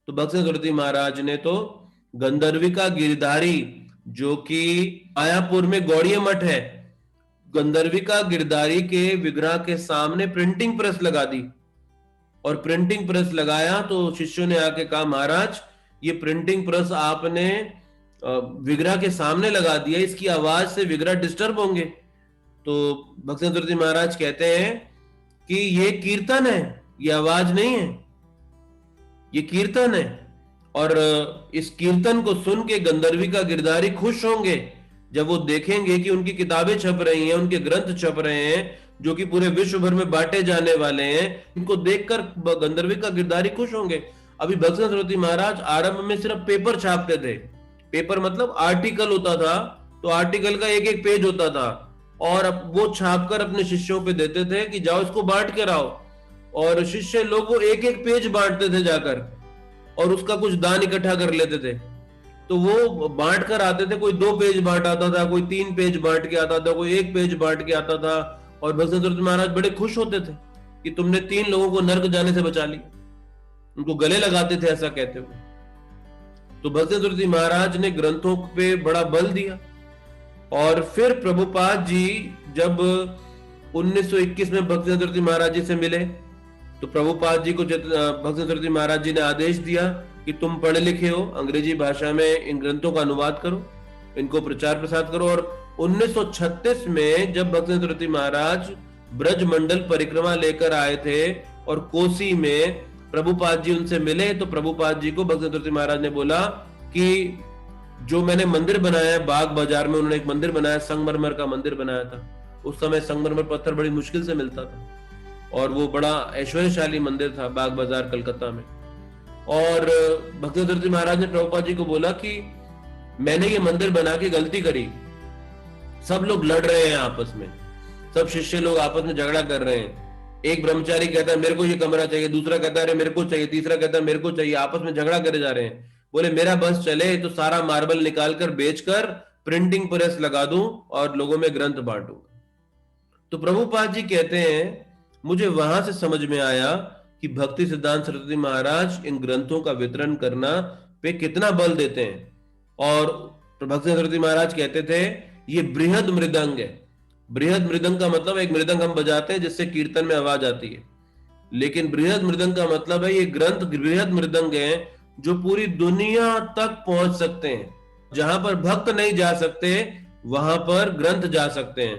तो भक्त सिंह सुरती महाराज ने तो गंधर्विका गिरधारी, जो कि मायापुर में गौड़ीय मठ है, गंधर्विका गिरधारी के विग्रह के सामने प्रिंटिंग प्रेस लगा दी। और प्रिंटिंग प्रेस लगाया तो शिष्यों ने आके कहा, महाराज ये प्रिंटिंग प्रेस आपने विग्रह के सामने लगा दिया, इसकी आवाज से विग्रह डिस्टर्ब होंगे। तो भक्त सिंह सुरती महाराज कहते हैं कि ये कीर्तन है, ये आवाज नहीं है, ये कीर्तन है। और इस कीर्तन को सुन के गंधर्विका गिरधारी खुश होंगे जब वो देखेंगे कि उनकी किताबें छप रही हैं, उनके ग्रंथ छप रहे हैं, जो कि पूरे विश्व भर में बांटे जाने वाले हैं। इनको देखकर गंधर्विका गिरधारी खुश होंगे। अभी भक्त सिंह सुरती महाराज आरंभ में सिर्फ पेपर छापते थे। पेपर मतलब आर्टिकल होता था, तो आर्टिकल का एक एक पेज होता था, और अब वो छापकर अपने शिष्यों पे देते थे कि जाओ इसको बांट के आओ। और शिष्य लोग वो एक एक पेज बांटते थे जाकर, और उसका कुछ दान इकट्ठा कर लेते थे। तो वो बांट कर आते थे, कोई 2 पेज बांट आता था, कोई 3 पेज बांट के आता था, कोई 1 पेज बांट के आता था। और भक्त सिंह सुरती महाराज बड़े खुश होते थे कि तुमने 3 लोगों को नर्क जाने से बचा लिया। उनको गले लगाते थे ऐसा कहते हुए। तो भक्त सिंह सुरती महाराज ने ग्रंथों पे बड़ा बल दिया। और फिर प्रभुपाद जी जब 1921 में भक्त सिंह सुरती महाराज जी से मिले, तो प्रभुपाद जी को भक्त सिंह सुरती महाराज जी ने आदेश दिया कि तुम पढ़े लिखे हो, अंग्रेजी भाषा में इन ग्रंथों का अनुवाद करो, इनको प्रचार प्रसार करो। और 1936 में जब भक्त सिंह सुरती महाराज ब्रज मंडल परिक्रमा लेकर आए थे और कोसी में प्रभुपाद जी उनसे मिले, तो प्रभुपाद जी को भक्त सिंह सुरती महाराज ने बोला कि जो मैंने मंदिर बनाया है बाग बाजार में, उन्होंने एक मंदिर बनाया, संगमरमर का मंदिर बनाया था। उस समय संगमरमर पत्थर बड़ी मुश्किल से मिलता था, और वो बड़ा ऐश्वर्यशाली मंदिर था बाग बाजार कलकत्ता में। और भक्त सिंह सुरती महाराज ने प्रभुपाद जी को बोला कि मैंने ये मंदिर बना के गलती करी, सब लोग लड़ रहे हैं आपस में, सब शिष्य लोग आपस में झगड़ा कर रहे हैं। एक ब्रह्मचारी कहता है मेरे को ये कमरा चाहिए, दूसरा कहता है मेरे को चाहिए, तीसरा कहता है मेरे को चाहिए, आपस में झगड़ा करे जा रहे हैं। बोले मेरा बस चले तो सारा मार्बल निकालकर बेचकर प्रिंटिंग प्रेस लगा दूं और लोगों में ग्रंथ बांटूंगा। तो प्रभुपाद जी कहते हैं मुझे वहां से समझ में आया कि भक्ति सिद्धांत सरस्वती महाराज इन ग्रंथों का वितरण करना पे कितना बल देते हैं। और भक्ति सरस्वती महाराज कहते थे ये बृहद मृदंग है। बृहद मृदंग का मतलब एक मृदंग हम बजाते हैं जिससे कीर्तन में आवाज आती है, लेकिन बृहद मृदंग का मतलब है ये ग्रंथ बृहद मृदंग है जो पूरी दुनिया तक पहुंच सकते हैं। जहां पर भक्त नहीं जा सकते वहां पर ग्रंथ जा सकते हैं।